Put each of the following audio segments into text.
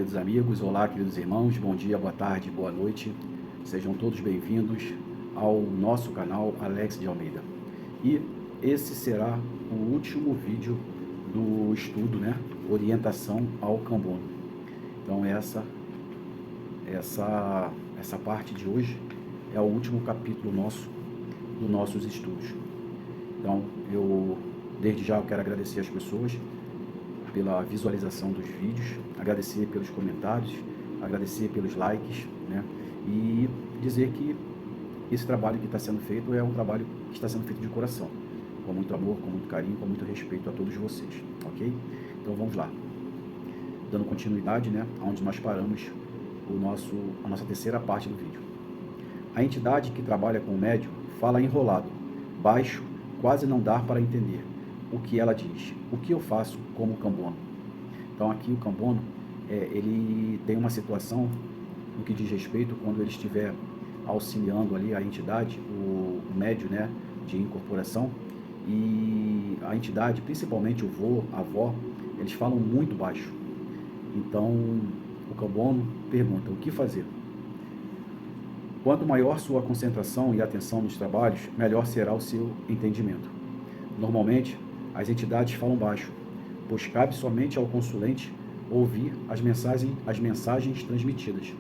queridos amigos, olá, queridos irmãos, bom dia, boa tarde, boa noite. Sejam todos bem-vindos ao nosso canal Alex de Almeida. E esse será o último vídeo do estudo, Orientação ao Kambono. Então essa parte de hoje é o último capítulo dos nossos estudos. Então eu, desde já, eu quero agradecer as pessoas pela visualização dos vídeos, agradecer pelos comentários, agradecer pelos likes, e dizer que esse trabalho que está sendo feito é um trabalho que está sendo feito de coração, com muito amor, com muito carinho, com muito respeito a todos vocês, ok? Então vamos lá, dando continuidade, onde nós paramos a nossa terceira parte do vídeo. A entidade que trabalha com o médium fala enrolado, baixo, quase não dá para entender o que ela diz. O que eu faço como Kambono? Então aqui o Kambono, ele tem uma situação no que diz respeito quando ele estiver auxiliando ali a entidade, o médium, de incorporação, e a entidade, principalmente o vô, a avó, eles falam muito baixo. Então o Kambono pergunta o que fazer. Quanto maior sua concentração e atenção nos trabalhos, melhor será o seu entendimento. Normalmente, as entidades falam baixo, pois cabe somente ao consulente ouvir as mensagens transmitidas.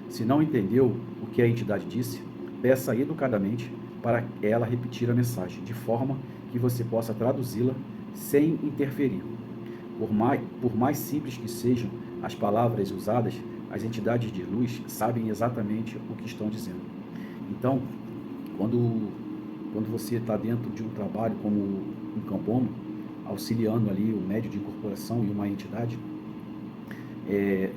Se não entendeu o que a entidade disse, peça educadamente para ela repetir a mensagem, de forma que você possa traduzi-la sem interferir. Por mais simples que sejam as palavras usadas, as entidades de luz sabem exatamente o que estão dizendo. Então, quando você está dentro de um trabalho como um Kambono, auxiliando ali o médium de incorporação e uma entidade,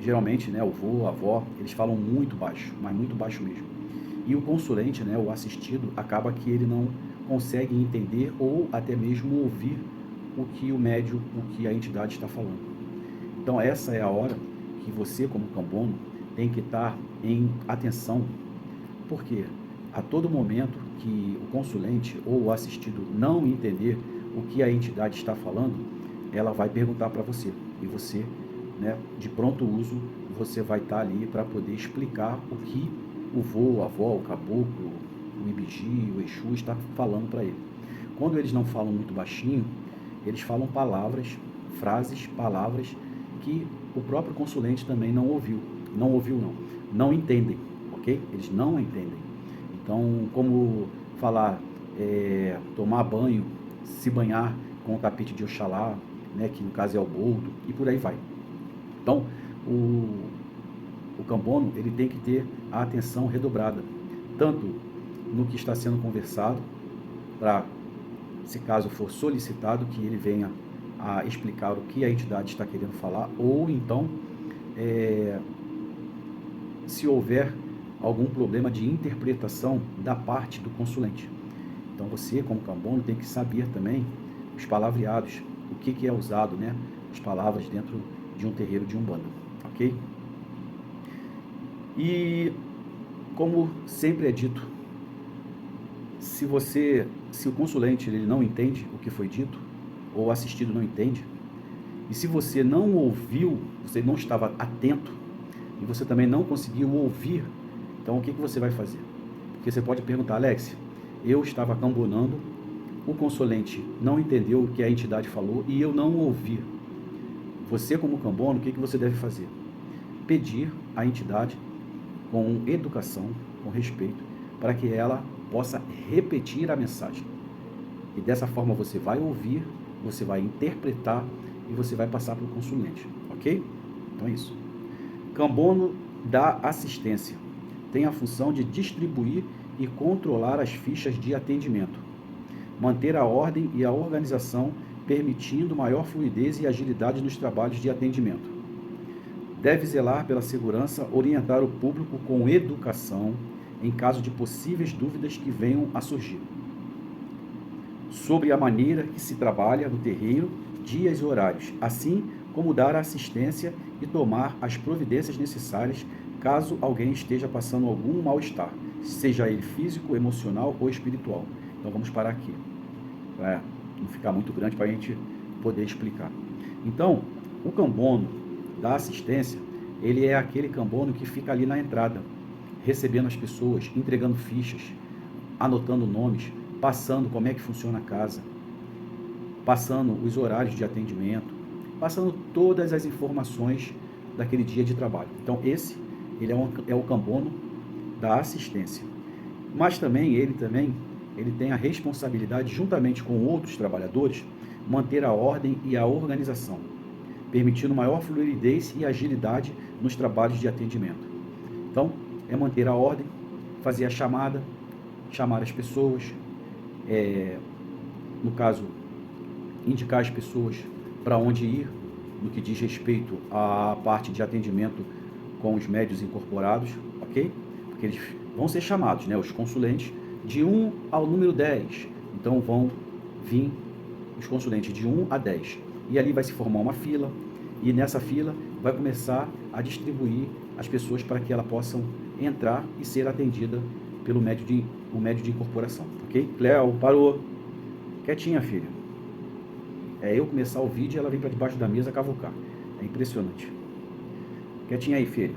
geralmente, o vô, a avó, eles falam muito baixo, mas muito baixo mesmo. E o consulente, o assistido, acaba que ele não consegue entender ou até mesmo ouvir o que o médium, o que a entidade está falando. Então essa é a hora que você, como Kambono, tem que estar em atenção, porque a todo momento que o consulente ou o assistido não entender o que a entidade está falando, ela vai perguntar para você, e você, de pronto uso, você vai estar ali para poder explicar o que o vô, a avó, o caboclo, o ibiji, o exu está falando para ele. Quando eles não falam muito baixinho, eles falam palavras, frases, palavras que o próprio consulente também não não entendem, ok? Eles não entendem. Então, como falar, tomar banho, se banhar com o tapete de Oxalá, que no caso é o boldo, e por aí vai. Então, o Kambono, ele tem que ter a atenção redobrada, tanto no que está sendo conversado, para, se caso for solicitado, que ele venha a explicar o que a entidade está querendo falar, ou então, se houver algum problema de interpretação da parte do consulente. Então você, como Kambono, tem que saber também os palavreados, o que é usado, as palavras dentro de um terreiro de Umbanda, ok? E, como sempre é dito, se o consulente ele não entende o que foi dito, ou o assistido não entende, e se você não ouviu, você não estava atento, e você também não conseguiu ouvir, então o que você vai fazer? Porque você pode perguntar, Alex, eu estava kambonando, o consulente não entendeu o que a entidade falou e eu não ouvi. Você, como Kambono, o que você deve fazer? Pedir à entidade, com educação, com respeito, para que ela possa repetir a mensagem. E dessa forma você vai ouvir, você vai interpretar e você vai passar para o consulente, ok? Então é isso. Kambono dá assistência. Tem a função de distribuir e controlar as fichas de atendimento, manter a ordem e a organização, permitindo maior fluidez e agilidade nos trabalhos de atendimento. Deve zelar pela segurança, orientar o público com educação em caso de possíveis dúvidas que venham a surgir sobre a maneira que se trabalha no terreiro, dias e horários, assim como dar assistência e tomar as providências necessárias caso alguém esteja passando algum mal-estar, seja ele físico, emocional ou espiritual. Então vamos parar aqui, para não ficar muito grande, para a gente poder explicar. Então, o Kambono da assistência, ele é aquele cambono que fica ali na entrada, recebendo as pessoas, entregando fichas, anotando nomes, passando como é que funciona a casa, passando os horários de atendimento, passando todas as informações daquele dia de trabalho. Então esse, ele é o cambono da assistência. Mas também ele tem a responsabilidade, juntamente com outros trabalhadores, manter a ordem e a organização, permitindo maior fluidez e agilidade nos trabalhos de atendimento. Então, é manter a ordem, fazer a chamada, chamar as pessoas, no caso, indicar as pessoas para onde ir, no que diz respeito à parte de atendimento com os médios incorporados, ok? Porque eles vão ser chamados, né, os consulentes, de 1 ao número 10. Então vão vir os consulentes de 1 a 10. E ali vai se formar uma fila, e nessa fila vai começar a distribuir as pessoas para que elas possam entrar e ser atendida pelo médio de incorporação, ok? Cléo, parou. Quietinha, filha. É eu começar o vídeo e ela vem para debaixo da mesa cavucar. É impressionante. Quietinha aí, filha.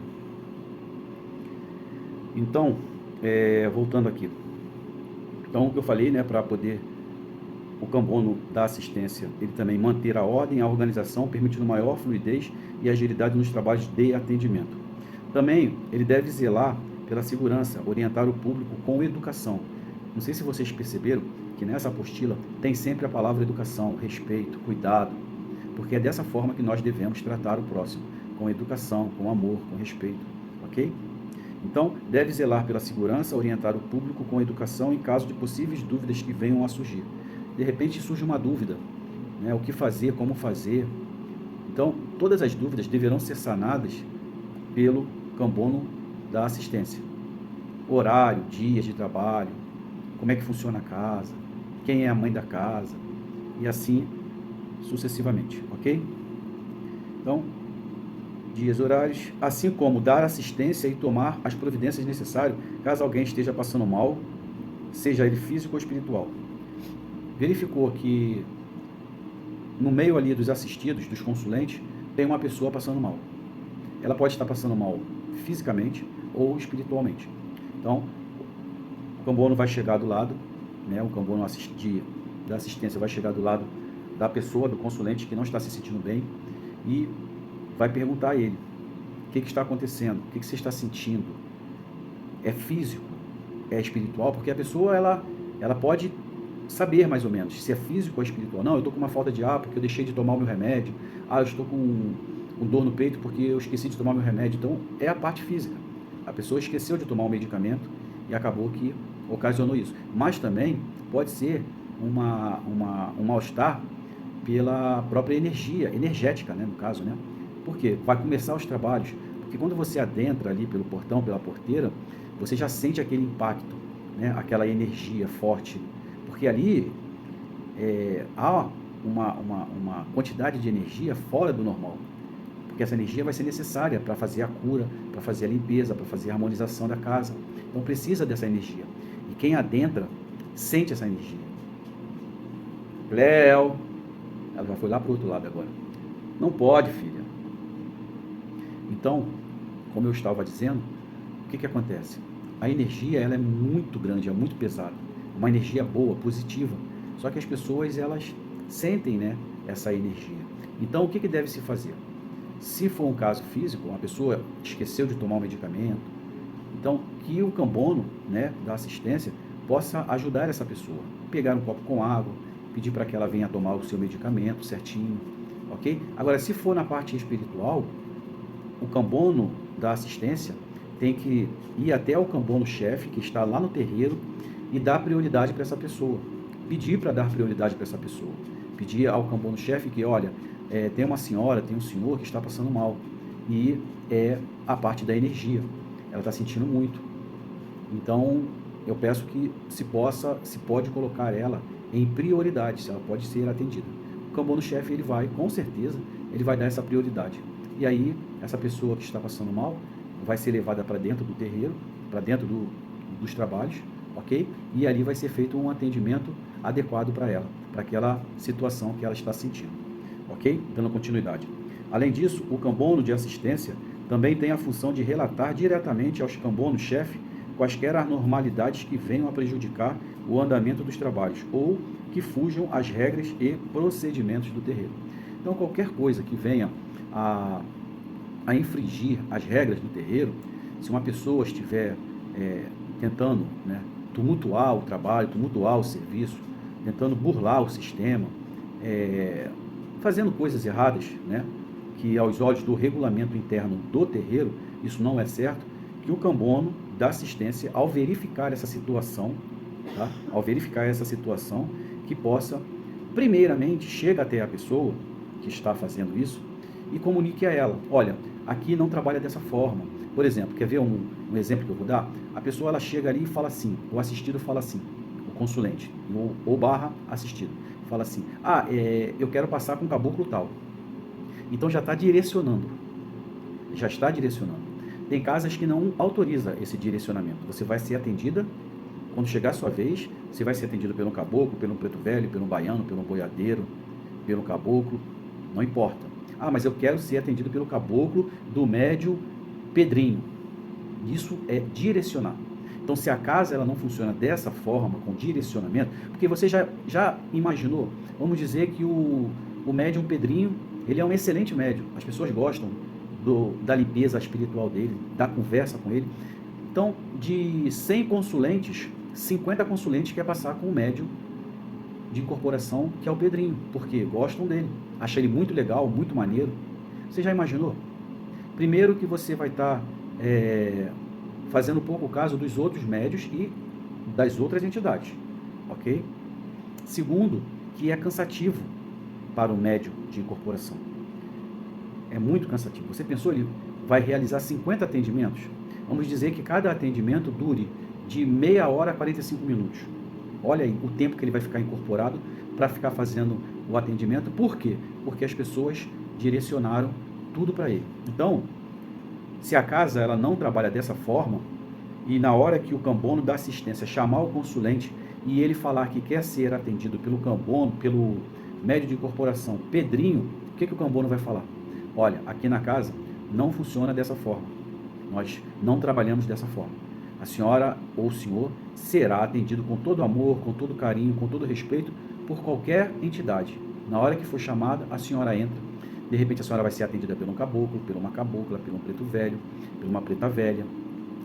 Então, voltando aqui. Então, o que eu falei, né, para poder o cambono da assistência, ele também manter a ordem, a organização, permitindo maior fluidez e agilidade nos trabalhos de atendimento. Também, ele deve zelar pela segurança, orientar o público com educação. Não sei se vocês perceberam que nessa apostila tem sempre a palavra educação, respeito, cuidado, porque é dessa forma que nós devemos tratar o próximo, com educação, com amor, com respeito, ok? Então, deve zelar pela segurança, orientar o público com educação em caso de possíveis dúvidas que venham a surgir. De repente surge uma dúvida, né? O que fazer, como fazer. Então, todas as dúvidas deverão ser sanadas pelo cambono da assistência. Horário, dias de trabalho, como é que funciona a casa, quem é a mãe da casa, e assim sucessivamente, ok? Então, dias, horários, assim como dar assistência e tomar as providências necessárias caso alguém esteja passando mal, seja ele físico ou espiritual. Verificou que no meio ali dos assistidos, dos consulentes, tem uma pessoa passando mal. Ela pode estar passando mal fisicamente ou espiritualmente. Então, o cambono vai chegar do lado, né, o cambono da assistência vai chegar do lado da pessoa, do consulente que não está se sentindo bem, e vai perguntar a ele, o que está acontecendo, o que você está sentindo, é físico, é espiritual, porque a pessoa, ela pode saber mais ou menos se é físico ou espiritual. Não, eu estou com uma falta de ar porque eu deixei de tomar o meu remédio, eu estou com dor no peito porque eu esqueci de tomar meu remédio. Então, é a parte física, a pessoa esqueceu de tomar o medicamento e acabou que ocasionou isso. Mas também pode ser um mal-estar pela própria energética, né, no caso, né? Porque vai começar os trabalhos, porque quando você adentra ali pelo portão, pela porteira, você já sente aquele impacto, né, aquela energia forte, porque ali há uma quantidade de energia fora do normal, porque essa energia vai ser necessária para fazer a cura, para fazer a limpeza, para fazer a harmonização da casa. Então precisa dessa energia, e quem adentra sente essa energia. Cléo, ela já foi lá para o outro lado agora. Não pode, filha. Então, como eu estava dizendo, o que acontece? A energia, ela é muito grande, é muito pesada. Uma energia boa, positiva. Só que as pessoas, elas sentem, né, essa energia. Então, o que deve se fazer? Se for um caso físico, uma pessoa esqueceu de tomar um medicamento, então, que o cambono, né, da assistência possa ajudar essa pessoa. Pegar um copo com água, pedir para que ela venha tomar o seu medicamento certinho, ok? Agora, se for na parte espiritual, o cambono da assistência tem que ir até o cambono-chefe, que está lá no terreiro, e dar prioridade para essa pessoa. Pedir para dar prioridade para essa pessoa. Pedir ao cambono-chefe que, olha, tem uma senhora, tem um senhor que está passando mal. E é a parte da energia. Ela está sentindo muito. Então, eu peço que se pode colocar ela em prioridade, se ela pode ser atendida. O cambono-chefe, ele vai, com certeza, ele vai dar essa prioridade. E aí, essa pessoa que está passando mal vai ser levada para dentro do terreiro, para dentro dos trabalhos, ok? E ali vai ser feito um atendimento adequado para ela, para aquela situação que ela está sentindo, ok? Dando continuidade. Além disso, o cambono de assistência Também tem a função de relatar diretamente aos cambono-chefe quaisquer anormalidades que venham a prejudicar o andamento dos trabalhos ou que fujam às regras e procedimentos do terreiro. Então, qualquer coisa que venha a infringir as regras do terreiro, se uma pessoa estiver tentando, né, tumultuar o trabalho, tumultuar o serviço, tentando burlar o sistema, fazendo coisas erradas, né, que aos olhos do regulamento interno do terreiro, isso não é certo, que o cambono da assistência, ao verificar essa situação, tá? Ao verificar essa situação, que possa, primeiramente, chega até a pessoa que está fazendo isso e comunique a ela, olha, aqui não trabalha dessa forma. Por exemplo, quer ver um exemplo que eu vou dar? A pessoa ela chega ali e fala assim, o assistido fala assim, o consulente, ou barra assistido, fala assim, eu quero passar com o caboclo tal. Então já está direcionando. Tem casas que não autoriza esse direcionamento. Você vai ser atendida, quando chegar a sua vez, você vai ser atendido pelo caboclo, pelo preto velho, pelo baiano, pelo boiadeiro, pelo caboclo, não importa. Mas eu quero ser atendido pelo caboclo do médio Pedrinho. Isso é direcionar. Então, se a casa ela não funciona dessa forma, com direcionamento, porque você já imaginou, vamos dizer que o médium Pedrinho, ele é um excelente médium, as pessoas gostam da limpeza espiritual dele, da conversa com ele. Então, de 100 consulentes, 50 consulentes quer passar com o médium de incorporação, que é o Pedrinho, porque gostam dele, acham ele muito legal, muito maneiro. Você já imaginou? Primeiro que você vai estar fazendo pouco caso dos outros médios e das outras entidades, ok? Segundo, que é cansativo para o médium de incorporação. É muito cansativo. Você pensou, ele vai realizar 50 atendimentos? Vamos dizer que cada atendimento dure de meia hora a 45 minutos. Olha aí o tempo que ele vai ficar incorporado para ficar fazendo o atendimento. Por quê? Porque as pessoas direcionaram tudo para ele. Então, se a casa ela não trabalha dessa forma, e na hora que o cambono da assistência chamar o consulente e ele falar que quer ser atendido pelo cambono, pelo médio de incorporação Pedrinho, o que o cambono vai falar? Olha, aqui na casa não funciona dessa forma. Nós não trabalhamos dessa forma. A senhora ou o senhor será atendido com todo amor, com todo carinho, com todo respeito por qualquer entidade. Na hora que for chamada, a senhora entra. De repente a senhora vai ser atendida por um caboclo, por uma cabocla, por um preto velho, por uma preta velha.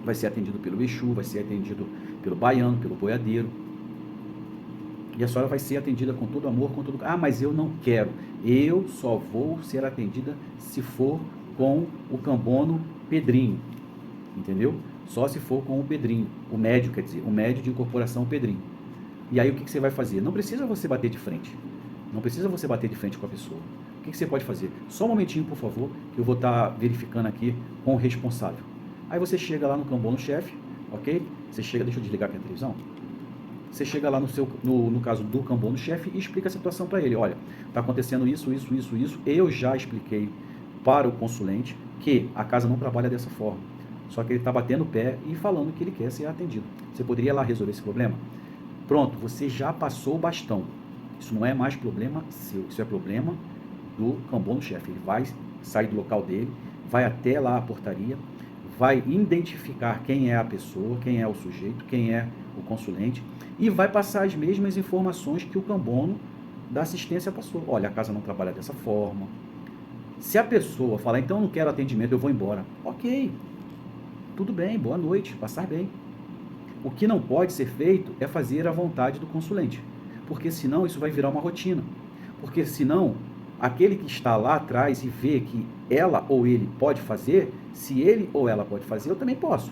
Vai ser atendido pelo Exu, vai ser atendido pelo baiano, pelo boiadeiro. E a senhora vai ser atendida com todo amor, com todo... mas eu não quero. Eu só vou ser atendida se for com o cambono Pedrinho. Entendeu? Só se for com o Pedrinho. O médio, quer dizer, o médio de incorporação Pedrinho. E aí o que você vai fazer? Não precisa você bater de frente. Não precisa você bater de frente com a pessoa. O que você pode fazer? Só um momentinho, por favor, que eu vou estar verificando aqui com o responsável. Aí você chega lá no cambono-chefe, ok? Você chega, deixa eu desligar aqui a televisão. Você chega lá no caso do cambono-chefe e explica a situação para ele. Olha, está acontecendo isso. Eu já expliquei para o consulente que a casa não trabalha dessa forma. Só que ele está batendo o pé e falando que ele quer ser atendido. Você poderia ir lá resolver esse problema? Pronto, você já passou o bastão. Isso não é mais problema seu, isso é problema do cambono-chefe. Ele vai sair do local dele, vai até lá a portaria, vai identificar quem é a pessoa, quem é o sujeito, quem é o consulente, e vai passar as mesmas informações que o cambono da assistência passou. Olha, a casa não trabalha dessa forma. Se a pessoa falar, então eu não quero atendimento, eu vou embora. Ok, tudo bem, boa noite, passar bem. O que não pode ser feito é fazer a vontade do consulente, porque senão isso vai virar uma rotina. Porque senão, aquele que está lá atrás e vê que ela ou ele pode fazer, se ele ou ela pode fazer, eu também posso.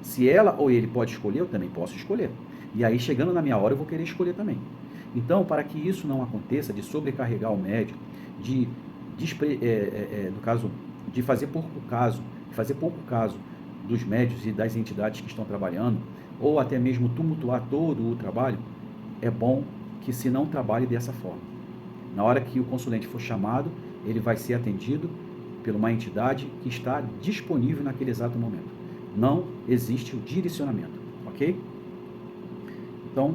Se ela ou ele pode escolher, eu também posso escolher. E aí, chegando na minha hora, eu vou querer escolher também. Então, para que isso não aconteça, de sobrecarregar o médico, no caso, de fazer pouco caso dos médios e das entidades que estão trabalhando, ou até mesmo tumultuar todo o trabalho, é bom que se não trabalhe dessa forma. Na hora que o consulente for chamado, ele vai ser atendido por uma entidade que está disponível naquele exato momento. Não existe o direcionamento, ok? Então,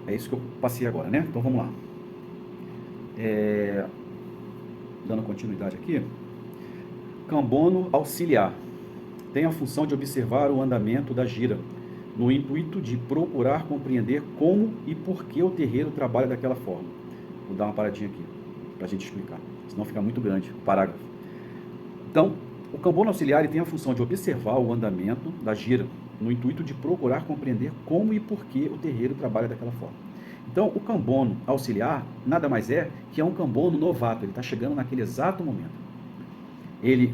é isso que eu passei agora, né? Então, vamos lá. Dando continuidade aqui, cambono auxiliar tem a função de observar o andamento da gira, no intuito de procurar compreender como e por que o terreiro trabalha daquela forma. Vou dar uma paradinha aqui, para a gente explicar, senão fica muito grande o parágrafo. Então, o cambono auxiliar tem a função de observar o andamento da gira, no intuito de procurar compreender como e por que o terreiro trabalha daquela forma. Então, o cambono auxiliar nada mais é que um cambono novato, ele está chegando naquele exato momento. Ele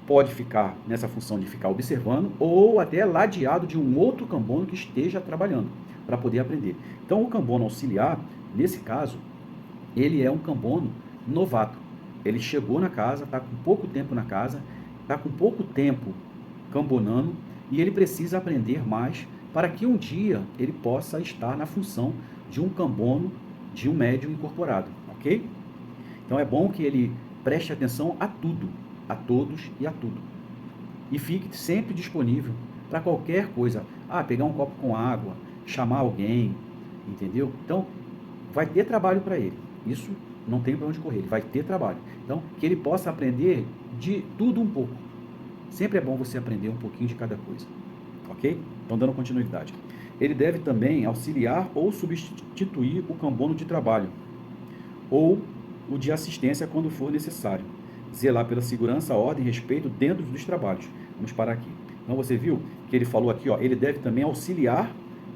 pode ficar nessa função de ficar observando ou até ladeado de um outro cambono que esteja trabalhando, para poder aprender. Então, o cambono auxiliar, nesse caso, ele é um cambono novato. Ele chegou na casa, está com pouco tempo na casa, está com pouco tempo cambonando e ele precisa aprender mais para que um dia ele possa estar na função de um cambono, de um médium incorporado, ok? Então é bom que ele preste atenção a tudo, a todos e a tudo. E fique sempre disponível para qualquer coisa. Pegar um copo com água, chamar alguém, entendeu? Então, vai ter trabalho para ele. Isso não tem para onde correr, ele vai ter trabalho. Então, que ele possa aprender de tudo um pouco. Sempre é bom você aprender um pouquinho de cada coisa. Ok? Então, dando continuidade. Ele deve também auxiliar ou substituir o cambono de trabalho, ou o de assistência quando for necessário. Zelar pela segurança, ordem e respeito dentro dos trabalhos. Vamos parar aqui. Então você viu que ele falou aqui, ele deve também auxiliar,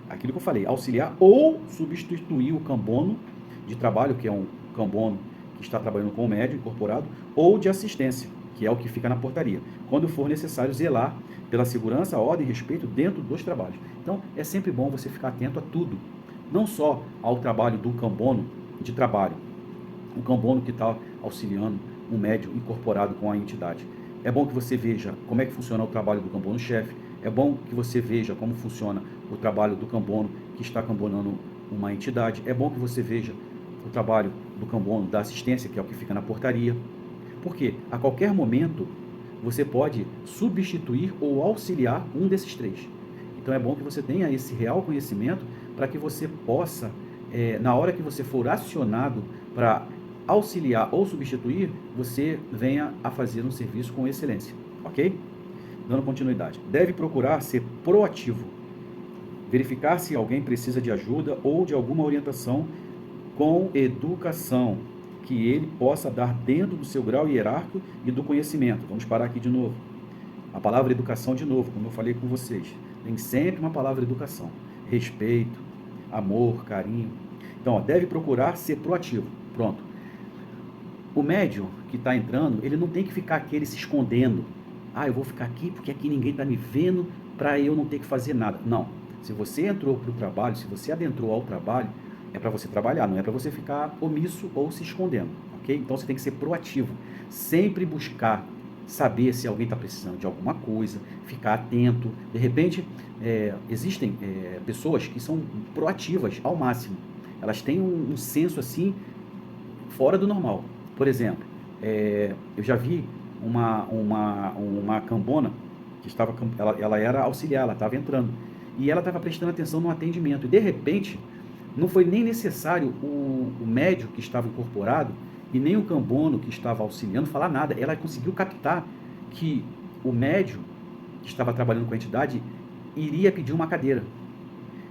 aquilo que eu falei, auxiliar ou substituir o cambono de trabalho, que é um cambono que está trabalhando com o médium incorporado, ou de assistência, que é o que fica na portaria. Quando for necessário, zelar pela segurança, ordem e respeito dentro dos trabalhos. Então é sempre bom você ficar atento a tudo, não só ao trabalho do cambono de trabalho, o cambono que está auxiliando um médium incorporado com a entidade. É bom que você veja como é que funciona o trabalho do cambono-chefe, é bom que você veja como funciona o trabalho do cambono que está cambonando uma entidade, é bom que você veja o trabalho do cambono da assistência, que é o que fica na portaria, porque a qualquer momento você pode substituir ou auxiliar um desses três. Então é bom que você tenha esse real conhecimento para que você possa, na hora que você for acionado para auxiliar ou substituir, você venha a fazer um serviço com excelência, ok? Dando continuidade. Deve procurar ser proativo, verificar se alguém precisa de ajuda ou de alguma orientação com educação, que ele possa dar dentro do seu grau hierárquico e do conhecimento. Vamos parar aqui de novo. A palavra educação de novo, como eu falei com vocês. Tem sempre uma palavra educação. Respeito, amor, carinho. Então, deve procurar ser proativo. Pronto. O médium que está entrando, ele não tem que ficar aquele se escondendo. Eu vou ficar aqui porque aqui ninguém está me vendo para eu não ter que fazer nada. Não. Se você entrou para o trabalho, se você adentrou ao trabalho, é para você trabalhar, não é para você ficar omisso ou se escondendo, ok? Então você tem que ser proativo. Sempre buscar saber se alguém está precisando de alguma coisa, ficar atento. De repente, existem pessoas que são proativas ao máximo. Elas têm um senso assim, fora do normal. Por exemplo, eu já vi uma cambona que estava, ela era auxiliar, ela estava entrando e ela estava prestando atenção no atendimento e de repente não foi nem necessário o médium que estava incorporado e nem o cambono que estava auxiliando falar nada. Ela conseguiu captar que o médium que estava trabalhando com a entidade iria pedir uma cadeira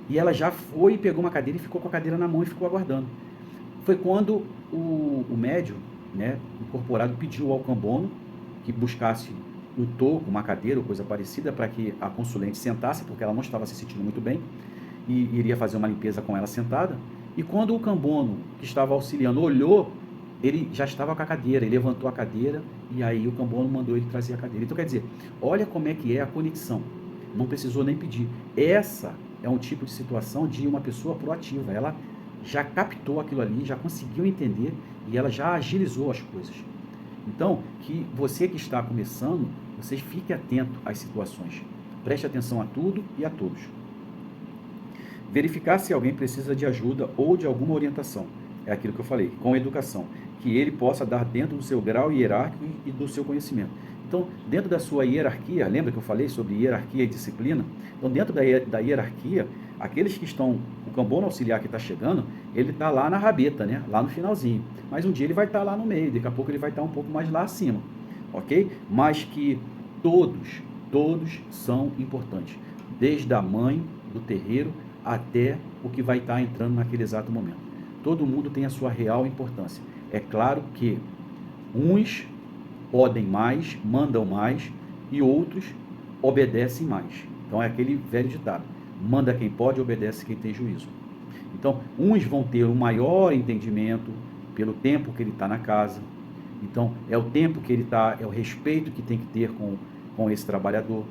e ela já foi, pegou uma cadeira e ficou com a cadeira na mão e ficou aguardando. Foi quando o médium, incorporado, pediu ao cambono que buscasse um toco, uma cadeira ou coisa parecida para que a consulente sentasse, porque ela não estava se sentindo muito bem e iria fazer uma limpeza com ela sentada. E quando o cambono que estava auxiliando olhou, ele já estava com a cadeira, ele levantou a cadeira e aí o cambono mandou ele trazer a cadeira. Então quer dizer, olha como é que é a conexão, não precisou nem pedir. Essa é um tipo de situação de uma pessoa proativa, ela já captou aquilo ali, já conseguiu entender e ela já agilizou as coisas. Então, que você que está começando, você fique atento às situações, preste atenção a tudo e a todos. Verificar se alguém precisa de ajuda ou de alguma orientação, é aquilo que eu falei, com educação, que ele possa dar dentro do seu grau hierárquico e do seu conhecimento. Então, dentro da sua hierarquia, lembra que eu falei sobre hierarquia e disciplina? Então, dentro da hierarquia, aqueles que estão, o cambono auxiliar que está chegando, ele está lá na rabeta, lá no finalzinho. Mas um dia ele vai estar lá no meio, daqui a pouco ele vai estar um pouco mais lá acima. ok? Mas que todos são importantes, desde a mãe do terreiro até o que vai estar entrando naquele exato momento. Todo mundo tem a sua real importância. É claro que uns podem mais, mandam mais, e outros obedecem mais. Então é aquele velho ditado: manda quem pode, obedece quem tem juízo. Então, uns vão ter um maior entendimento pelo tempo que ele está na casa. Então, é o tempo que ele está, é o respeito que tem que ter com esse trabalhador.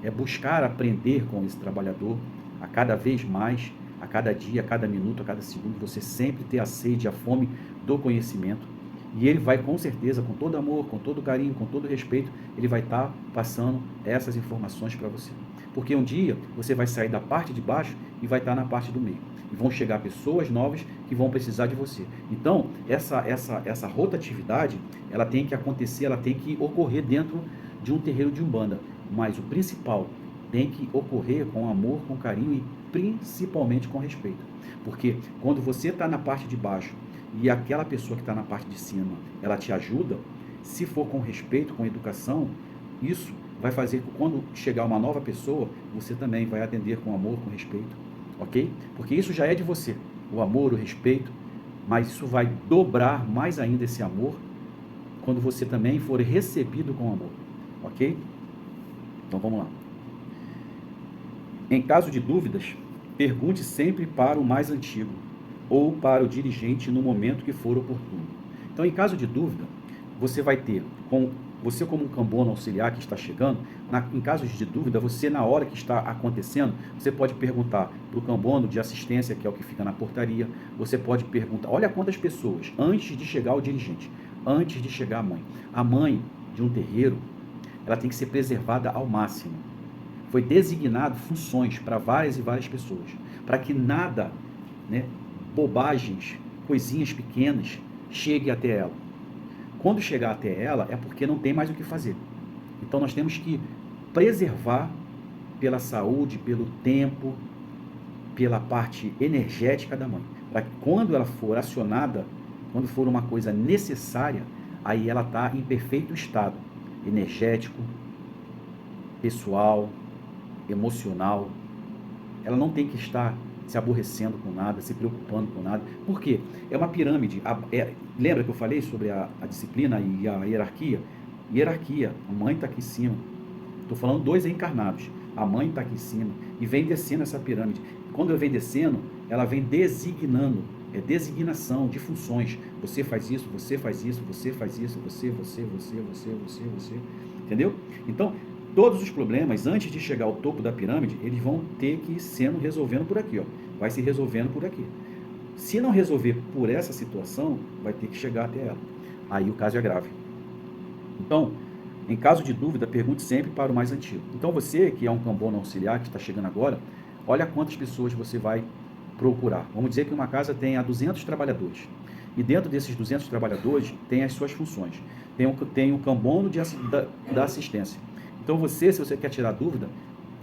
É buscar aprender com esse trabalhador a cada vez mais, a cada dia, a cada minuto, a cada segundo. Você sempre ter a sede, a fome do conhecimento. E ele vai, com certeza, com todo amor, com todo carinho, com todo respeito, ele vai estar passando essas informações para você. Porque um dia você vai sair da parte de baixo e vai estar na parte do meio. E vão chegar pessoas novas que vão precisar de você. Então, essa rotatividade, ela tem que acontecer, ela tem que ocorrer dentro de um terreiro de Umbanda. Mas o principal tem que ocorrer com amor, com carinho e principalmente com respeito. Porque quando você está na parte de baixo e aquela pessoa que está na parte de cima, ela te ajuda, se for com respeito, com educação, isso vai fazer que quando chegar uma nova pessoa, você também vai atender com amor, com respeito, ok? Porque isso já é de você, o amor, o respeito, mas isso vai dobrar mais ainda esse amor quando você também for recebido com amor, ok? Então vamos lá. Em caso de dúvidas, pergunte sempre para o mais antigo ou para o dirigente no momento que for oportuno. Então, em caso de dúvida, você vai ter, você como um cambono auxiliar que está chegando, em caso de dúvida, você na hora que está acontecendo, você pode perguntar para o cambono de assistência, que é o que fica na portaria, você pode perguntar, olha quantas pessoas, antes de chegar o dirigente, antes de chegar a mãe. A mãe de um terreiro, ela tem que ser preservada ao máximo. Foi designado funções para várias e várias pessoas, para que nada, bobagens, coisinhas pequenas, chegue até ela. Quando chegar até ela, é porque não tem mais o que fazer. Então nós temos que preservar pela saúde, pelo tempo, pela parte energética da mãe, para que quando ela for acionada, quando for uma coisa necessária, aí ela está em perfeito estado energético, pessoal, emocional. Ela não tem que estar se aborrecendo com nada, se preocupando com nada. Por quê? É uma pirâmide. Lembra que eu falei sobre a disciplina e a hierarquia? Hierarquia. A mãe está aqui em cima. Estou falando dois encarnados. A mãe está aqui em cima e vem descendo essa pirâmide. Quando ela vem descendo, ela vem designando. É designação de funções. Você faz isso, você faz isso, você faz isso, você. Entendeu? Então, todos os problemas, antes de chegar ao topo da pirâmide, eles vão ter que ir sendo resolvendo por aqui, ó. Vai se resolvendo por aqui. Se não resolver por essa situação, vai ter que chegar até ela. Aí o caso é grave. Então, em caso de dúvida, pergunte sempre para o mais antigo. Então você, que é um cambono auxiliar, que está chegando agora, olha quantas pessoas você vai procurar. Vamos dizer que uma casa tenha 200 trabalhadores. E dentro desses 200 trabalhadores, tem as suas funções. Tem o cambono da assistência. Então você, se você quer tirar dúvida,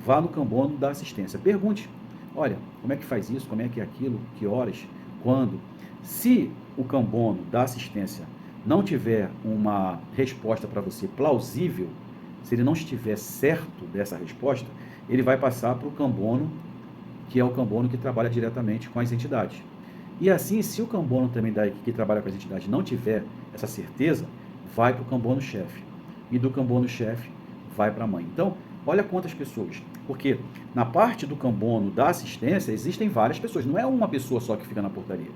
vá no cambono da assistência. Pergunte, olha, como é que faz isso, como é que é aquilo, que horas, quando. Se o cambono da assistência não tiver uma resposta para você plausível, se ele não estiver certo dessa resposta, ele vai passar para o cambono, que é o cambono que trabalha diretamente com as entidades. E assim, se o cambono também que trabalha com as entidades não tiver essa certeza, vai para o cambono-chefe. E do cambono-chefe, vai para a mãe. Então, olha quantas pessoas. Porque na parte do cambono da assistência, existem várias pessoas. Não é uma pessoa só que fica na portaria.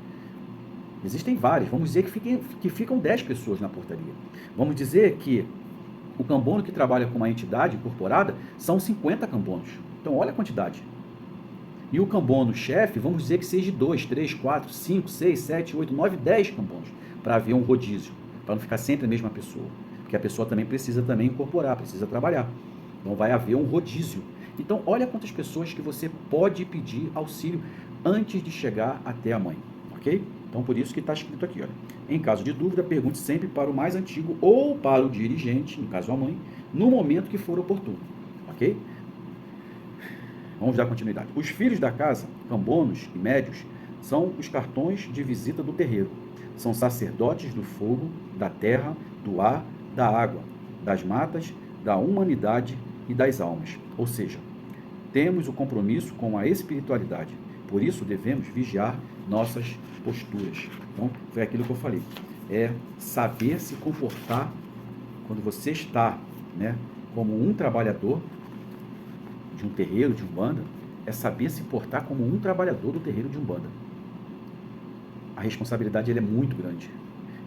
Existem várias. Vamos dizer que ficam 10 pessoas na portaria. Vamos dizer que o cambono que trabalha com uma entidade incorporada são 50 cambonos. Então, olha a quantidade. E o cambono-chefe, vamos dizer que seja 2, 3, 4, 5, 6, 7, 8, 9, 10 cambonos. Para haver um rodízio. Para não ficar sempre a mesma pessoa. Porque a pessoa também precisa incorporar, precisa trabalhar. Então vai haver um rodízio. Então olha quantas pessoas que você pode pedir auxílio antes de chegar até a mãe, ok? Então por isso que está escrito aqui, olha. Em caso de dúvida, pergunte sempre para o mais antigo ou para o dirigente, no caso a mãe, no momento que for oportuno, ok? Vamos dar continuidade. Os filhos da casa, cambonos e médios, são os cartões de visita do terreiro. São sacerdotes do fogo, da terra, do ar, da água. das matas, da humanidade e das almas. Ou seja, temos o compromisso com a espiritualidade. Por isso devemos vigiar nossas posturas. Então, foi aquilo que eu falei. É saber se comportar quando você está, né, como um trabalhador de um terreiro, de umbanda, é saber se portar como um trabalhador do terreiro de umbanda. A responsabilidade ela é muito grande.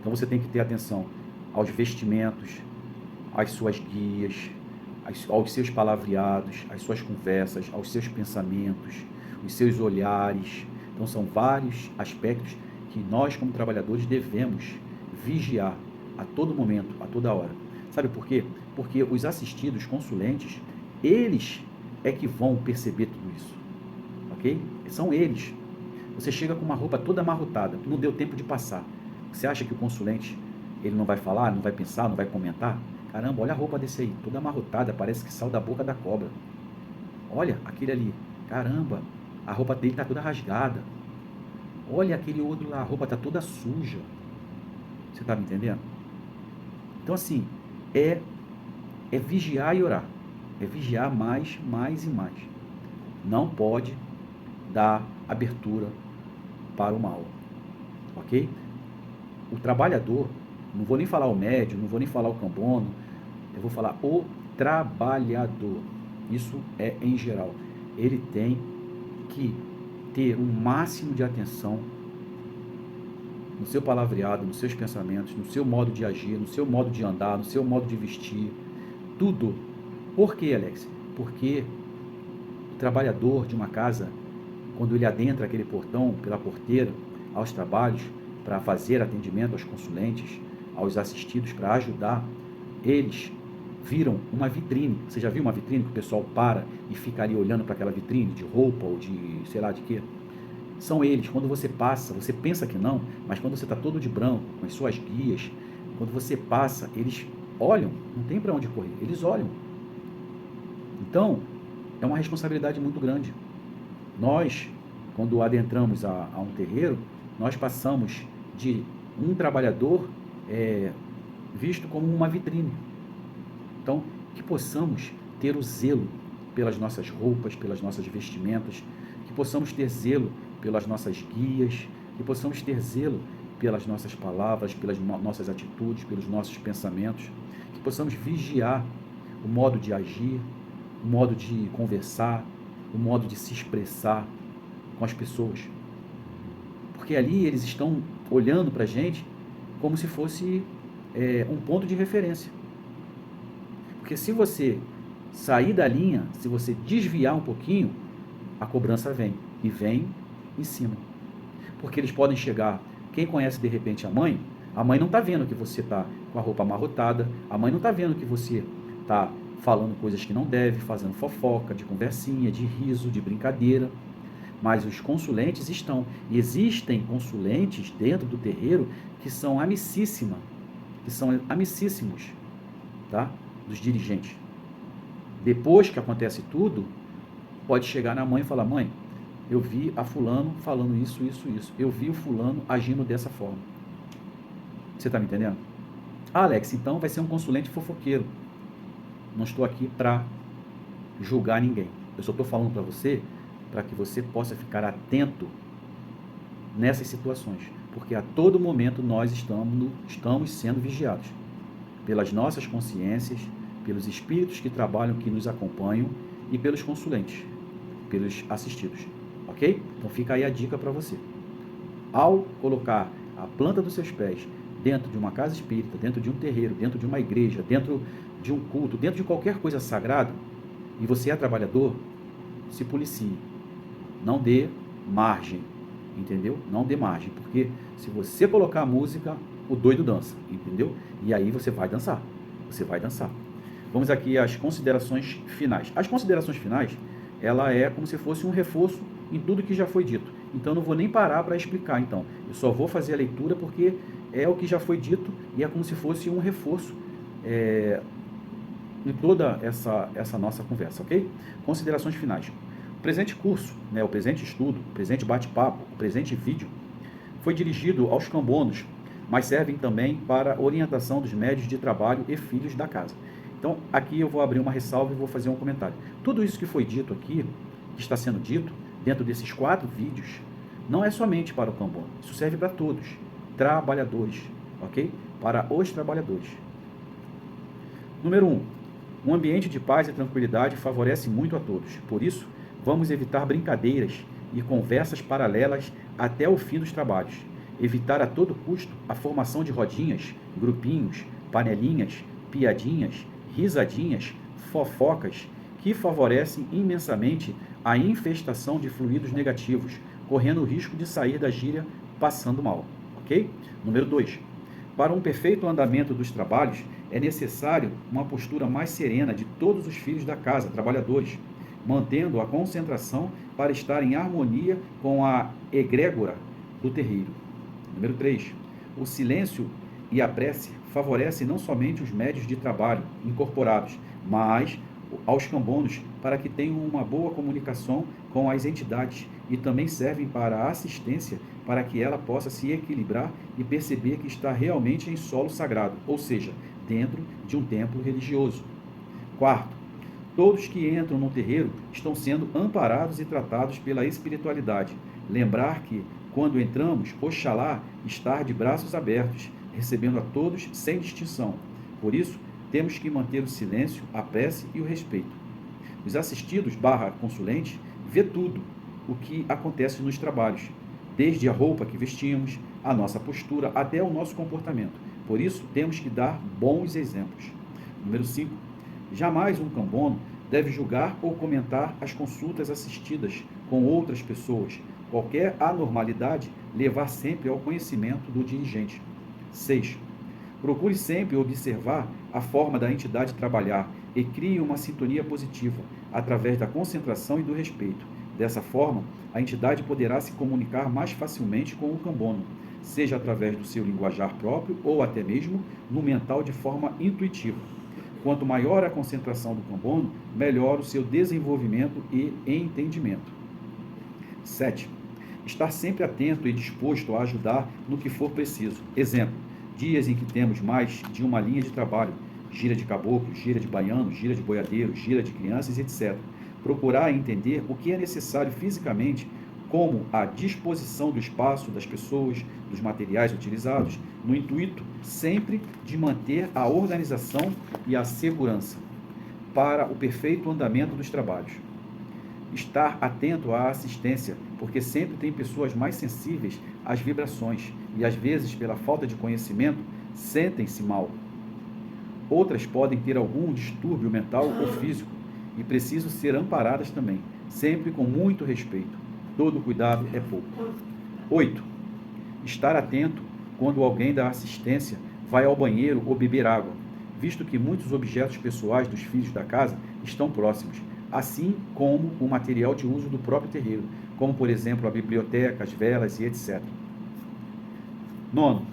Então você tem que ter atenção aos vestimentos, às suas guias, aos seus palavreados, às suas conversas, aos seus pensamentos, os seus olhares. Então são vários aspectos que nós, como trabalhadores, devemos vigiar a todo momento, a toda hora. Sabe por quê? Porque os assistidos, consulentes, eles é que vão perceber tudo isso, ok? São eles. Você chega com uma roupa toda amarrotada, não deu tempo de passar. Você acha que o consulente, ele não vai falar, não vai pensar, não vai comentar? Caramba, olha a roupa desse aí, toda amarrotada, parece que saiu da boca da cobra. Olha aquele ali, caramba, a roupa dele está toda rasgada. Olha aquele outro lá, a roupa está toda suja. Você está me entendendo? Então assim, é vigiar e orar. É vigiar mais e mais. Não pode dar abertura para o mal. Ok? O trabalhador, não vou nem falar o médium, não vou nem falar o cambono, eu vou falar o trabalhador. Isso é em geral. Ele tem que ter um máximo de atenção no seu palavreado, nos seus pensamentos, no seu modo de agir, no seu modo de andar, no seu modo de vestir, tudo. Por quê, Alex? Porque o trabalhador de uma casa, quando ele adentra aquele portão, pela porteira, aos trabalhos, para fazer atendimento aos consulentes, aos assistidos, para ajudar, eles viram uma vitrine. Você já viu uma vitrine que o pessoal para e fica ali olhando para aquela vitrine de roupa ou de sei lá de quê? São eles. Quando você passa, você pensa que não, mas quando você está todo de branco, com as suas guias, quando você passa, eles olham, não tem para onde correr, eles olham. Então, é uma responsabilidade muito grande. Nós, quando adentramos a um terreiro, nós passamos de um trabalhador visto como uma vitrine. Então, que possamos ter o zelo pelas nossas roupas, pelas nossas vestimentas, que possamos ter zelo pelas nossas guias, que possamos ter zelo pelas nossas palavras, pelas nossas atitudes, pelos nossos pensamentos, que possamos vigiar o modo de agir, o modo de conversar, o modo de se expressar com as pessoas. Porque ali eles estão olhando para a gente como se fosse um ponto de referência. Porque se você sair da linha, se você desviar um pouquinho, a cobrança vem. E vem em cima. Porque eles podem chegar, quem conhece de repente a mãe não está vendo que você está com a roupa amarrotada, a mãe não está vendo que você está falando coisas que não deve, fazendo fofoca, de conversinha, de riso, de brincadeira. Mas os consulentes estão. E existem consulentes dentro do terreiro que são amicíssimos, tá? Dos dirigentes. Depois que acontece tudo, pode chegar na mãe e falar: mãe, eu vi a fulano falando isso. Eu vi o fulano agindo dessa forma. Você está me entendendo? Alex, então vai ser um consulente fofoqueiro. Não estou aqui para julgar ninguém. Eu só estou falando para você, para que você possa ficar atento nessas situações. Porque a todo momento nós estamos sendo vigiados pelas nossas consciências, pelos espíritos que trabalham, que nos acompanham e pelos consulentes, pelos assistidos. Ok? Então fica aí a dica para você. Ao colocar a planta dos seus pés dentro de uma casa espírita, dentro de um terreiro, dentro de uma igreja, dentro de um culto, dentro de qualquer coisa sagrada, e você é trabalhador, se policie. Não dê margem, entendeu? Não dê margem, porque se você colocar a música, o doido dança, entendeu? E aí você vai dançar. Vamos aqui às considerações finais. As considerações finais, ela é como se fosse um reforço em tudo que já foi dito. Então eu não vou nem parar para explicar, então. Eu só vou fazer a leitura porque é o que já foi dito e é como se fosse um reforço em toda essa nossa conversa, ok? Considerações finais. O presente curso, né, o presente estudo, o presente bate-papo, o presente vídeo, foi dirigido aos cambonos mas servem também para orientação dos médios de trabalho e filhos da casa. Então, aqui eu vou abrir uma ressalva e vou fazer um comentário. Tudo isso que foi dito aqui, que está sendo dito, dentro desses 4 vídeos, não é somente para o Kanban, isso serve para todos, trabalhadores, ok? Para os trabalhadores. Número 1. Um ambiente de paz e tranquilidade favorece muito a todos. Por isso, vamos evitar brincadeiras e conversas paralelas até o fim dos trabalhos. Evitar a todo custo a formação de rodinhas, grupinhos, panelinhas, piadinhas, risadinhas, fofocas, que favorecem imensamente a infestação de fluidos negativos, correndo o risco de sair da gíria passando mal. Ok? Número 2. Para um perfeito andamento dos trabalhos, é necessário uma postura mais serena de todos os filhos da casa, trabalhadores, mantendo a concentração para estar em harmonia com a egrégora do terreiro. Número 3. O silêncio e a prece favorecem não somente os médios de trabalho incorporados, mas aos cambonos para que tenham uma boa comunicação com as entidades e também servem para a assistência para que ela possa se equilibrar e perceber que está realmente em solo sagrado, ou seja, dentro de um templo religioso. Quarto, todos que entram no terreiro estão sendo amparados e tratados pela espiritualidade. Lembrar que, quando entramos, Oxalá estar de braços abertos, recebendo a todos sem distinção. Por isso, temos que manter o silêncio, a prece e o respeito. Os assistidos / consulente vê tudo o que acontece nos trabalhos, desde a roupa que vestimos, a nossa postura, até o nosso comportamento. Por isso, temos que dar bons exemplos. Número 5. Jamais um cambono deve julgar ou comentar as consultas assistidas com outras pessoas. Qualquer anormalidade levar sempre ao conhecimento do dirigente. 6. Procure sempre observar a forma da entidade trabalhar e crie uma sintonia positiva através da concentração e do respeito. Dessa forma, a entidade poderá se comunicar mais facilmente com o cambono, seja através do seu linguajar próprio ou até mesmo no mental de forma intuitiva. Quanto maior a concentração do cambono, melhor o seu desenvolvimento e entendimento. 7. Estar sempre atento e disposto a ajudar no que for preciso. Exemplo, dias em que temos mais de uma linha de trabalho, gira de caboclos, gira de baianos, gira de boiadeiros, gira de crianças, etc. Procurar entender o que é necessário fisicamente, como a disposição do espaço, das pessoas, dos materiais utilizados, no intuito sempre de manter a organização e a segurança para o perfeito andamento dos trabalhos. Estar atento à assistência, porque sempre tem pessoas mais sensíveis às vibrações e, às vezes, pela falta de conhecimento, sentem-se mal. Outras podem ter algum distúrbio mental ou físico e precisam ser amparadas também, sempre com muito respeito. Todo cuidado é pouco. 8. Estar atento quando alguém da assistência vai ao banheiro ou beber água, visto que muitos objetos pessoais dos filhos da casa estão próximos, assim como o material de uso do próprio terreiro, como, por exemplo, a biblioteca, as velas e etc. 9.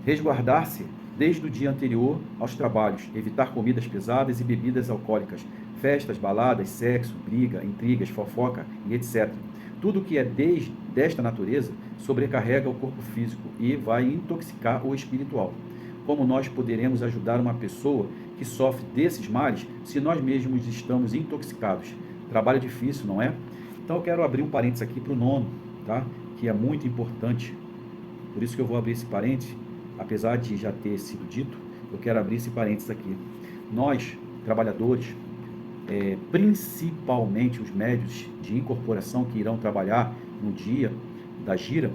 Resguardar-se desde o dia anterior aos trabalhos, evitar comidas pesadas e bebidas alcoólicas, festas, baladas, sexo, briga, intrigas, fofoca e etc. Tudo que é desta natureza sobrecarrega o corpo físico e vai intoxicar o espiritual. Como nós poderemos ajudar uma pessoa que sofre desses males se nós mesmos estamos intoxicados? Trabalho difícil, não é? Então eu quero abrir um parênteses aqui para o 9, tá? Que é muito importante. Por isso que eu vou abrir esse parênteses, apesar de já ter sido dito, eu quero abrir esse parênteses aqui. Nós, trabalhadores, principalmente os médios de incorporação que irão trabalhar no dia da gira,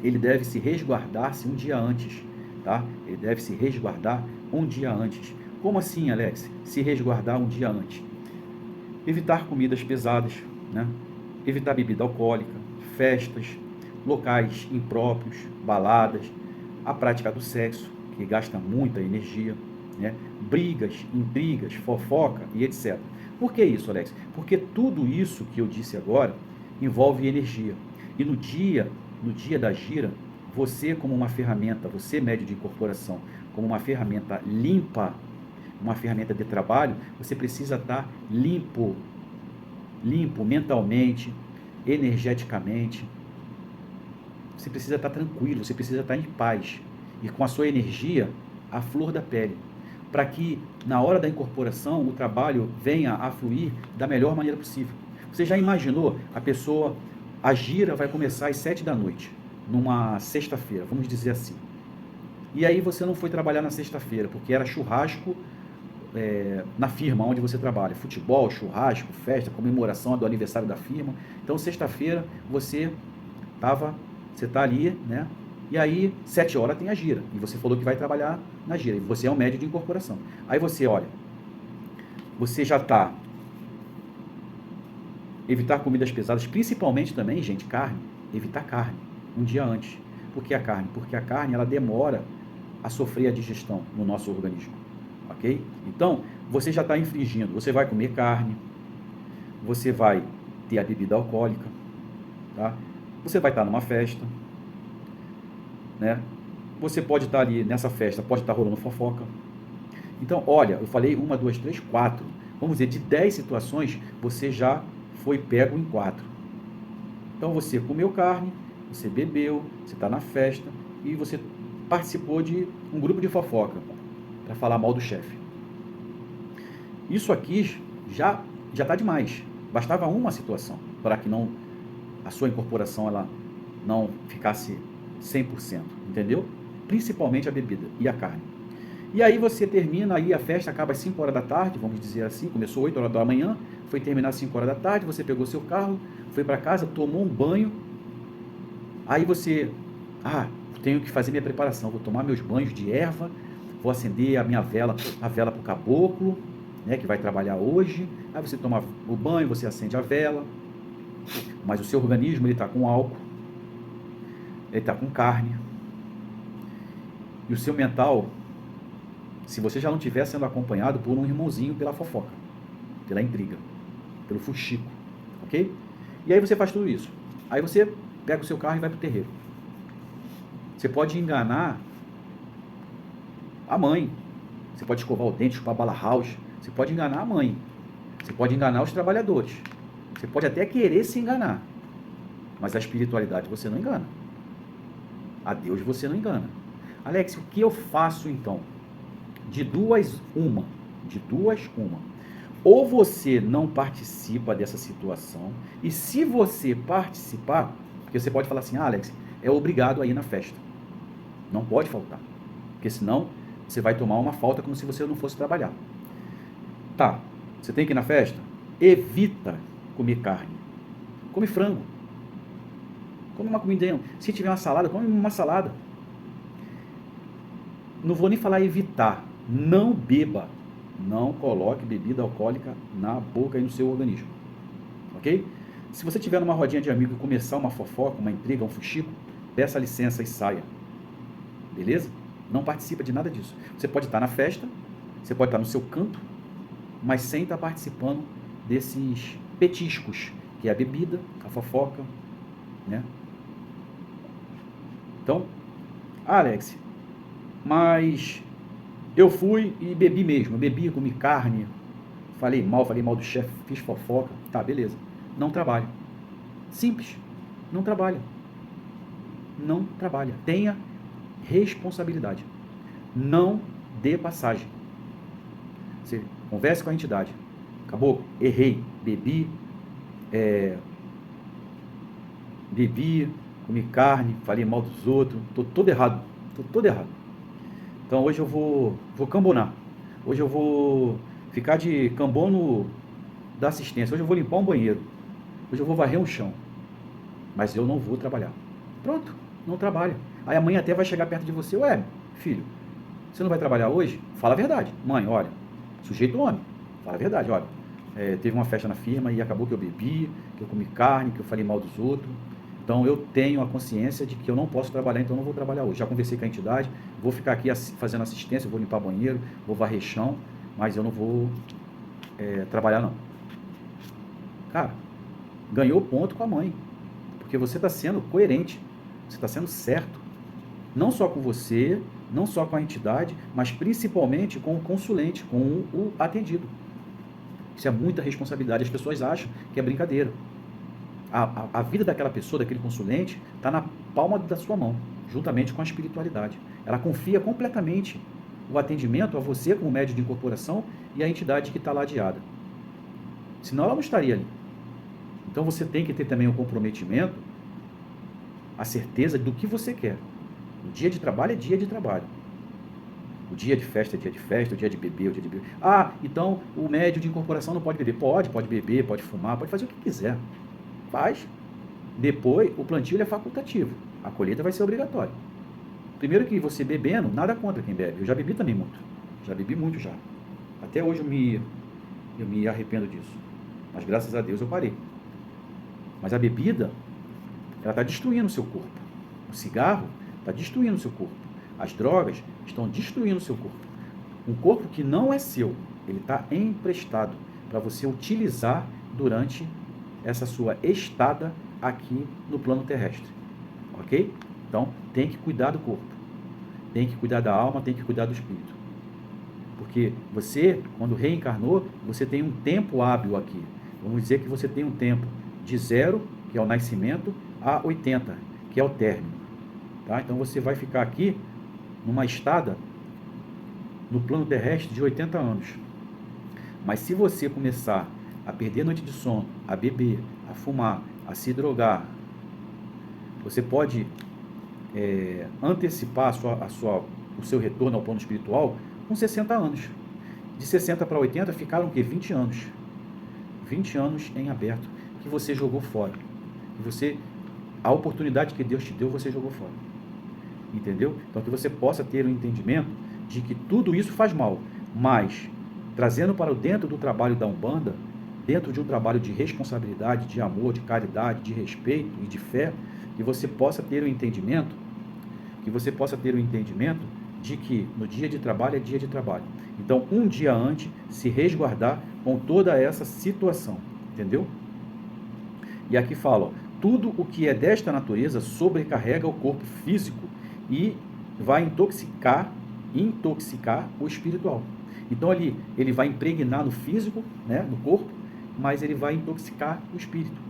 ele deve se resguardar-se um dia antes, tá? Ele deve se resguardar um dia antes. Como assim, Alex? Se resguardar um dia antes? Evitar comidas pesadas, né? Evitar bebida alcoólica, festas, locais impróprios, baladas, a prática do sexo, que gasta muita energia, né? Brigas, intrigas, fofoca e etc. Por que isso, Alex? Porque tudo isso que eu disse agora envolve energia. E no dia da gira, você como uma ferramenta, você médio de incorporação, como uma ferramenta limpa, uma ferramenta de trabalho, você precisa estar limpo mentalmente, energeticamente, você precisa estar tranquilo, você precisa estar em paz e com a sua energia à flor da pele, para que na hora da incorporação o trabalho venha a fluir da melhor maneira possível. Você já imaginou a pessoa, a gira vai começar às 7 da noite, numa sexta-feira, vamos dizer assim. E aí você não foi trabalhar na sexta-feira, porque era churrasco na firma onde você trabalha. Futebol, churrasco, festa, comemoração do aniversário da firma. Então, sexta-feira, você está ali, né? E aí, 7 horas tem a gira. E você falou que vai trabalhar na gira. E você é um médio de incorporação. Aí você, olha, você já está... Evitar comidas pesadas, principalmente também, gente, carne. Evitar carne, um dia antes. Por que a carne? Porque a carne, ela demora a sofrer a digestão no nosso organismo. Ok? Então, você já está infringindo. Você vai comer carne, você vai ter a bebida alcoólica, tá? Você vai estar numa festa, né? Você pode estar ali nessa festa, pode estar rolando fofoca. Então, olha, eu falei 1, 2, 3, 4. Vamos dizer, de 10 situações, você já foi pego em 4. Então, você comeu carne, você bebeu, você está na festa e você participou de um grupo de fofoca para falar mal do chefe. Isso aqui já está demais. Bastava uma situação para que não a sua incorporação ela não ficasse 100%, entendeu? Principalmente a bebida e a carne. E aí você termina, aí a festa acaba às 5 horas da tarde, vamos dizer assim, começou 8 horas da manhã, foi terminar às 5 horas da tarde, você pegou seu carro, foi para casa, tomou um banho, aí você, tenho que fazer minha preparação, vou tomar meus banhos de erva, vou acender a minha vela, a vela para o caboclo, né, que vai trabalhar hoje. Aí você toma o banho, você acende a vela, mas o seu organismo ele está com álcool, ele está com carne, e o seu mental, se você já não estiver sendo acompanhado por um irmãozinho pela fofoca, pela intriga, pelo fuxico, ok? E aí você faz tudo isso. Aí você pega o seu carro e vai para o terreiro. Você pode enganar a mãe, você pode escovar o dente, chupar bala house, você pode enganar a mãe, você pode enganar os trabalhadores, você pode até querer se enganar, mas a espiritualidade você não engana, a Deus você não engana. Alex, o que eu faço então? De duas, uma. Ou você não participa dessa situação, e se você participar, porque você pode falar assim, Alex, é obrigado a ir na festa, não pode faltar, porque senão você vai tomar uma falta como se você não fosse trabalhar. Tá, você tem que ir na festa? Evita comer carne, come frango, come uma comidinha, se tiver uma salada, come uma salada. Não vou nem falar evitar, não beba, não coloque bebida alcoólica na boca e no seu organismo, ok? Se você estiver numa rodinha de amigos e começar uma fofoca, uma intriga, um fuxico, peça licença e saia, beleza? Não participa de nada disso. Você pode estar na festa, você pode estar no seu canto, mas sem estar participando desses petiscos, que é a bebida, a fofoca, né? Então, Alex, mas eu fui e bebi mesmo, bebi, comi carne, falei mal do chefe, fiz fofoca, tá, beleza. Não trabalha. Simples, não trabalha. Não trabalha. Tenha responsabilidade. Não dê passagem. Você converse com a entidade. Acabou, errei, bebi, comi carne, falei mal dos outros, tô todo errado. Então hoje eu vou cambonar. Hoje eu vou ficar de cambono da assistência. Hoje eu vou limpar um banheiro. Hoje eu vou varrer um chão. Mas eu não vou trabalhar. Pronto, não trabalha. Aí a mãe até vai chegar perto de você. Ué, filho, você não vai trabalhar hoje? Fala a verdade. Mãe, olha, sujeito homem. Fala a verdade, olha. Teve uma festa na firma e acabou que eu bebi, que eu comi carne, que eu falei mal dos outros. Então eu tenho a consciência de que eu não posso trabalhar, então eu não vou trabalhar hoje. Já conversei com a entidade, vou ficar aqui fazendo assistência, vou limpar banheiro, vou varrer chão, mas eu não vou trabalhar não. Cara, ganhou ponto com a mãe, porque você está sendo coerente, você está sendo certo. Não só com você, não só com a entidade, mas principalmente com o consulente, com o atendido. Isso é muita responsabilidade, as pessoas acham que é brincadeira. A vida daquela pessoa, daquele consulente, está na palma da sua mão, juntamente com a espiritualidade. Ela confia completamente o atendimento a você como médium de incorporação e a entidade que está ladeada. Senão ela não estaria ali. Então você tem que ter também o comprometimento, a certeza do que você quer. O dia de trabalho é dia de trabalho. O dia de festa é dia de festa, o dia de beber é o dia de beber. Então o médium de incorporação não pode beber. Pode beber, pode fumar, pode fazer o que quiser. Faz. Depois, o plantio é facultativo. A colheita vai ser obrigatória. Primeiro que você bebendo, nada contra quem bebe. Eu já bebi também muito. Já bebi muito já. Até hoje eu me arrependo disso. Mas graças a Deus eu parei. Mas a bebida, ela está destruindo o seu corpo. O cigarro está destruindo o seu corpo. As drogas estão destruindo o seu corpo. Um corpo que não é seu, ele está emprestado para você utilizar durante essa sua estada aqui no plano terrestre. Ok? Então, tem que cuidar do corpo. Tem que cuidar da alma, tem que cuidar do espírito. Porque você, quando reencarnou, você tem um tempo hábil aqui. Vamos dizer que você tem um tempo de 0, que é o nascimento, a 80, que é o término. Tá? Então você vai ficar aqui numa estada no plano terrestre de 80 anos. Mas se você começar a perder noite de sono, a beber, a fumar, a se drogar, você pode antecipar o seu retorno ao plano espiritual com 60 anos. De 60 para 80 ficaram o quê? 20 anos. 20 anos em aberto, que você jogou fora. A oportunidade que Deus te deu, você jogou fora. Entendeu? Então que você possa ter o entendimento de que tudo isso faz mal, mas trazendo para dentro do trabalho da Umbanda, dentro de um trabalho de responsabilidade, de amor, de caridade, de respeito e de fé, que você possa ter o entendimento, de que no dia de trabalho é dia de trabalho. Então, um dia antes, se resguardar com toda essa situação, entendeu? E aqui fala, tudo o que é desta natureza sobrecarrega o corpo físico e vai intoxicar o espiritual. Então ali, ele vai impregnar no físico, né, no corpo, mas ele vai intoxicar o espírito.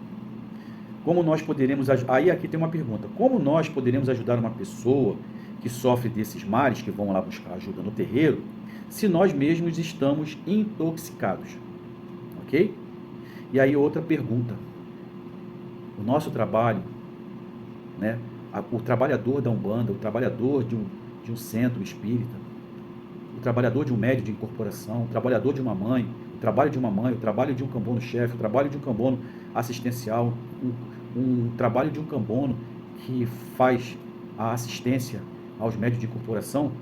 Como nós poderemos... Aí aqui tem uma pergunta. Como nós poderemos ajudar uma pessoa que sofre desses males, que vão lá buscar ajuda no terreiro, se nós mesmos estamos intoxicados? Ok? E aí outra pergunta. O nosso trabalho, né, o trabalhador da Umbanda, o trabalhador de um centro espírita, o trabalhador de um médium de incorporação, o trabalhador de uma mãe, o trabalho de uma mãe, o trabalho de um cambono-chefe, o trabalho de um cambono assistencial, um trabalho de um cambono que faz a assistência aos médios de incorporação,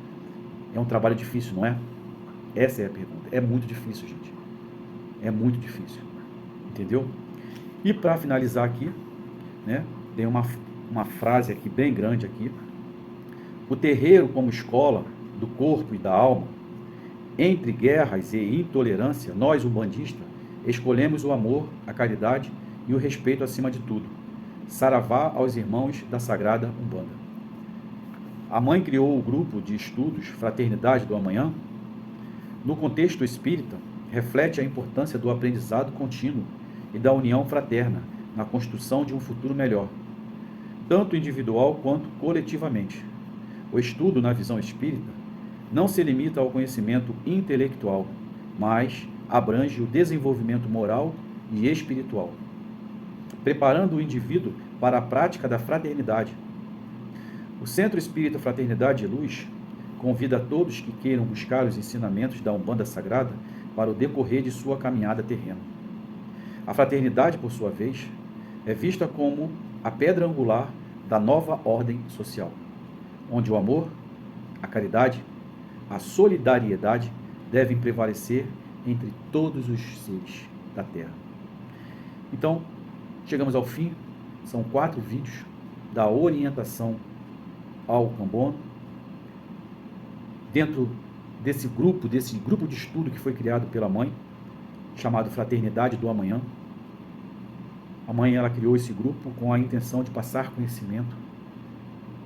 é um trabalho difícil, não é? Essa é a pergunta. É muito difícil, gente. É muito difícil. Entendeu? E para finalizar aqui, né, tem uma frase aqui bem grande aqui. O terreiro como escola do corpo e da alma, entre guerras e intolerância, nós, umbandistas, escolhemos o amor, a caridade e o respeito acima de tudo. Saravá aos irmãos da Sagrada Umbanda. A mãe criou o grupo de estudos Fraternidade do Amanhã. No contexto espírita, reflete a importância do aprendizado contínuo e da união fraterna na construção de um futuro melhor, tanto individual quanto coletivamente. O estudo na visão espírita não se limita ao conhecimento intelectual, mas abrange o desenvolvimento moral e espiritual, preparando o indivíduo para a prática da fraternidade. O Centro Espírita Fraternidade e Luz convida a todos que queiram buscar os ensinamentos da Umbanda Sagrada para o decorrer de sua caminhada terrena. A fraternidade, por sua vez, é vista como a pedra angular da nova ordem social, onde o amor, a caridade, a solidariedade devem prevalecer entre todos os seres da Terra. Então, chegamos ao fim. São 4 vídeos da orientação ao cambono, dentro desse grupo de estudo que foi criado pela mãe, chamado Fraternidade do Amanhã. A mãe, ela criou esse grupo com a intenção de passar conhecimento,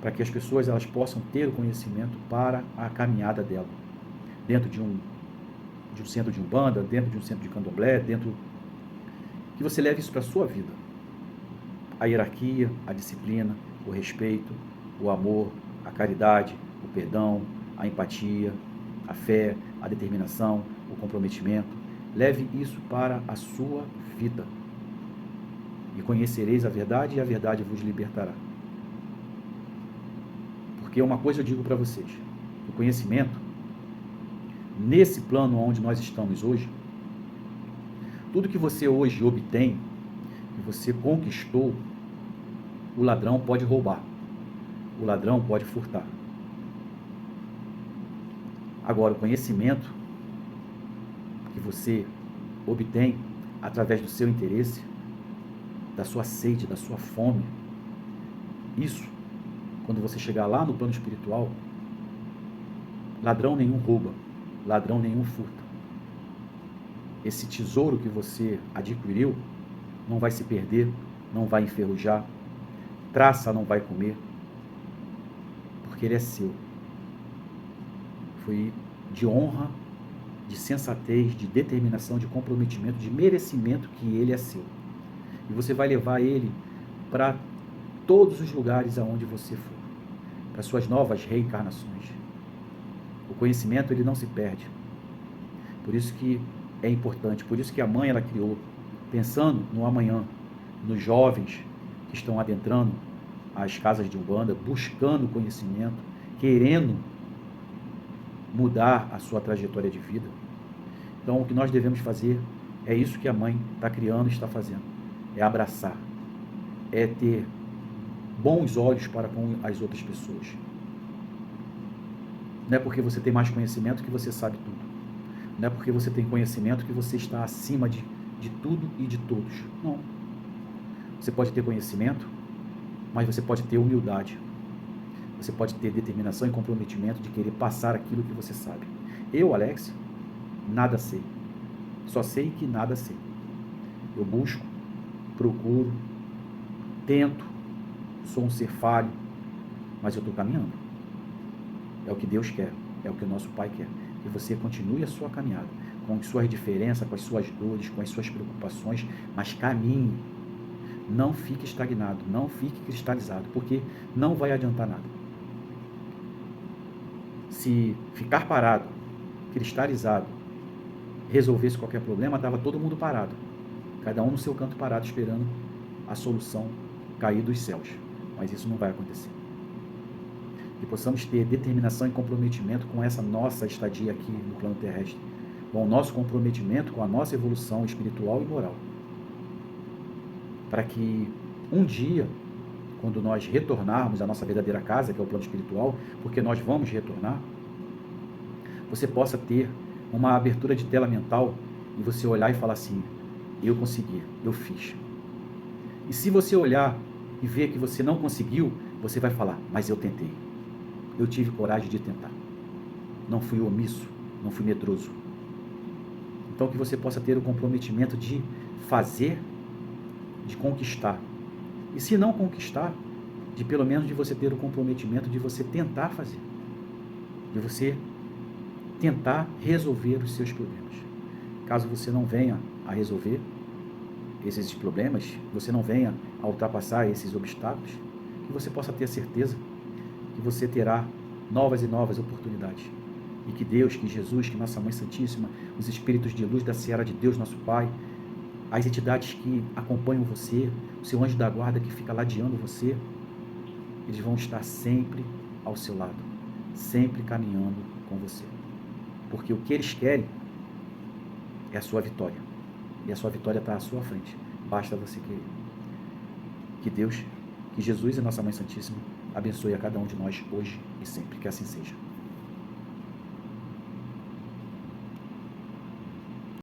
para que as pessoas elas possam ter o conhecimento para a caminhada dela, dentro de um centro de Umbanda, dentro de um centro de Candomblé, que você leve isso para a sua vida. a hierarquia, a disciplina, o respeito, o amor, a caridade, o perdão, a empatia, a fé, a determinação, o comprometimento. Leve isso para a sua vida. E conhecereis a verdade, e a verdade vos libertará. Porque uma coisa eu digo para vocês: o conhecimento, nesse plano onde nós estamos hoje, tudo que você hoje obtém, que você conquistou, o ladrão pode roubar, o ladrão pode furtar. Agora, o conhecimento que você obtém através do seu interesse, da sua sede, da sua fome, isso, quando você chegar lá no plano espiritual, ladrão nenhum rouba, ladrão nenhum furta. Esse tesouro que você adquiriu não vai se perder, não vai enferrujar, traça não vai comer, porque ele é seu. Foi de honra, de sensatez, de determinação, de comprometimento, de merecimento que ele é seu. E você vai levar ele para todos os lugares aonde você for, para suas novas reencarnações. O conhecimento, ele não se perde. Por isso que é importante, por isso que a mãe, ela criou, pensando no amanhã, nos jovens que estão adentrando as casas de Umbanda, buscando conhecimento, querendo mudar a sua trajetória de vida. Então, o que nós devemos fazer é isso que a mãe está criando e está fazendo. É abraçar, é ter bons olhos para com as outras pessoas. Não é porque você tem mais conhecimento que você sabe tudo. Não é porque você tem conhecimento que você está acima de tudo e de todos. Não. Você pode ter conhecimento, mas você pode ter humildade. Você pode ter determinação e comprometimento de querer passar aquilo que você sabe. Eu, Alex, nada sei. Só sei que nada sei. Eu busco, procuro, tento, sou um ser falho, mas eu estou caminhando. É o que Deus quer, é o que o nosso Pai quer. Que você continue a sua caminhada, com as suas diferenças, com as suas dores, com as suas preocupações, mas caminhe. Não fique estagnado, não fique cristalizado, porque não vai adiantar nada. Se ficar parado, cristalizado, resolvesse qualquer problema, estava todo mundo parado. Cada um no seu canto parado, esperando a solução cair dos céus. Mas isso não vai acontecer. Que possamos ter determinação e comprometimento com essa nossa estadia aqui no plano terrestre, com o nosso comprometimento com a nossa evolução espiritual e moral. Para que um dia, quando nós retornarmos à nossa verdadeira casa, que é o plano espiritual, porque nós vamos retornar, você possa ter uma abertura de tela mental e você olhar e falar assim: eu consegui, eu fiz. E se você olhar e ver que você não conseguiu, você vai falar: mas eu tentei. Eu tive coragem de tentar. Não fui omisso, não fui medroso. Então que você possa ter o comprometimento de fazer, de conquistar. E se não conquistar, de pelo menos de você ter o comprometimento de você tentar fazer. De você tentar resolver os seus problemas. Caso você não venha a resolver esses problemas, você não venha a ultrapassar esses obstáculos, que você possa ter a certeza que você terá novas e novas oportunidades. E que Deus, que Jesus, que Nossa Mãe Santíssima, os Espíritos de luz da Seara de Deus, nosso Pai, as entidades que acompanham você, o seu anjo da guarda que fica ladeando você, eles vão estar sempre ao seu lado, sempre caminhando com você. Porque o que eles querem é a sua vitória. E a sua vitória está à sua frente. Basta você querer. Que Deus, que Jesus e Nossa Mãe Santíssima abençoe a cada um de nós hoje e sempre. Que assim seja.